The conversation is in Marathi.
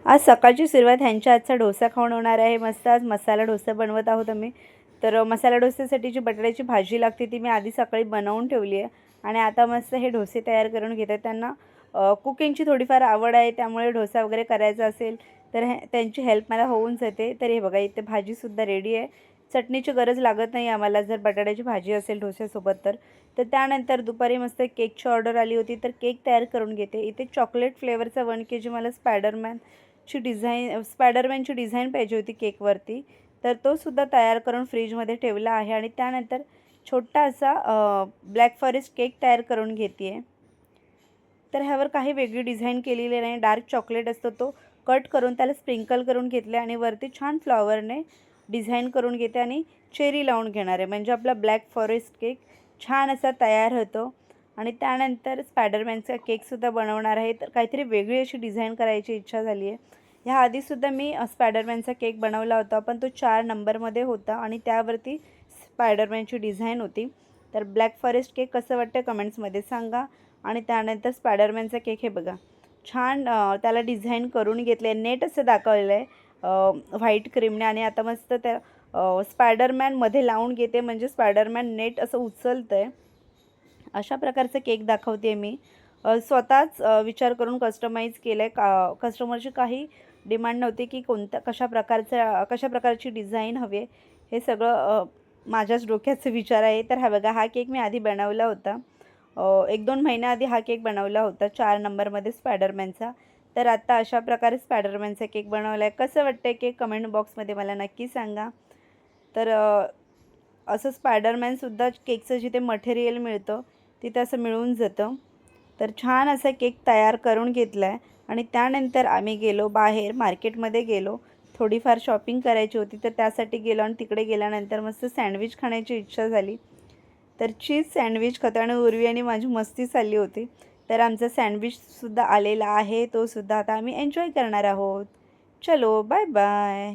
आज सकाळची सुरुवात ह्यांच्या आजचा डोसा खाऊन होणार आहे। मस्त आज मसाला डोसा बनवत आहोत आम्ही। तर मसाला डोस्यासाठी जी बटाट्याची भाजी लागते ती मी आधी सकाळी बनवून ठेवली आहे आणि आता मस्त हे डोसे तयार करून घेते। त्यांना कुकिंगची थोडीफार आवड आहे, त्यामुळे डोसा वगैरे करायचा असेल तर त्यांची हेल्प मला होऊन जाते। तर हे बघा, इथे भाजीसुद्धा रेडी आहे। चटणीची गरज लागत नाही आम्हाला जर बटाट्याची भाजी असेल डोस्यासोबत तर त्यानंतर दुपारी मस्त केकची ऑर्डर आली होती, तर केक तयार करून घेते। इथे चॉकलेट फ्लेवरचा 1 kg मला स्पायडरमॅनची डिझाईन पाहिजे होती केकवरती, तर तो सुद्धा तयार करून फ्रीजमध्ये ठेवला आहे। आणि त्यानंतर छोटा असा ब्लॅक फॉरेस्ट केक तयार करून घेते आहे। तर ह्यावर काही वेगळी डिझाईन केलेली नाही, डार्क चॉकलेट असतो तो कट करून त्याला स्प्रिंकल करून घेतले आणि वरती छान फ्लॉवरने डिझाईन करून घेते आणि चेरी लावून घेणार आहे, म्हणजे आपला ब्लॅक फॉरेस्ट केक छान असा तयार होतो। आणि त्यानंतर स्पायडरमॅनचा केकसुद्धा बनवणार आहे, तर काहीतरी वेगळी अशी डिझाईन करायची इच्छा झाली आहे। ह्या आधीसुद्धा मी स्पायडरमॅनचा केक बनवला होता, पण तो 4 नंबरमध्ये होता आणि त्यावरती स्पायडरमॅनची डिझाईन होती। तर ब्लॅक फॉरेस्ट केक कसं वाटतं कमेंट्समध्ये सांगा। आणि त्यानंतर स्पायडरमॅनचा केक हे बघा, छान त्याला डिझाईन करून घेतले आहे, नेट असं दाखवलं आहे व्हाईट क्रीमने। आणि आता मस्त त्या स्पायडरमॅनमध्ये लावून घेते, म्हणजे स्पायडरमॅन नेट असं उचलतं आहे, अशा प्रकारचा केक दाखवते आहे मी। स्वतःच विचार करून कस्टमाइज केलं आहे। कस्टमरची काही डिमांड नव्हती की कशा प्रकारची डिझाईन हवी आहे, हे सगळं माझ्याच डोक्याचा विचार आहे। तर हा बघा, हा केक मी आधी बनवला होता, 1-2 महिन्याआधी हा केक बनवला होता 4 नंबरमध्ये स्पायडरमॅनचा। तर आता अशा प्रकारे स्पायडरमॅनचा केक बनवला आहे। कसं वाटतं आहे केक कमेंट बॉक्समध्ये मला नक्की सांगा। तर असं स्पायडरमॅनसुद्धा केकचं जिथे मटेरियल मिळतं तिथे असं मिळून जातं। तर छान असा केक तयार करून घेतला आहे आणि त्यानंतर आम्ही गेलो बाहेर मार्केटमध्ये गेलो, थोडीफार शॉपिंग करायची होती, तर त्यासाठी गेलो आणि तिकडे गेल्यानंतर मस्त सँडविच खाण्याची इच्छा झाली। तर चीज सँडविच खातो आणि उर्वी आणि माझी मस्ती चालली होती। तर आमचा सँडविचसुद्धा आलेला आहे, तो सुद्धा आता आम्ही एन्जॉय करणार आहोत। चलो बाय बाय।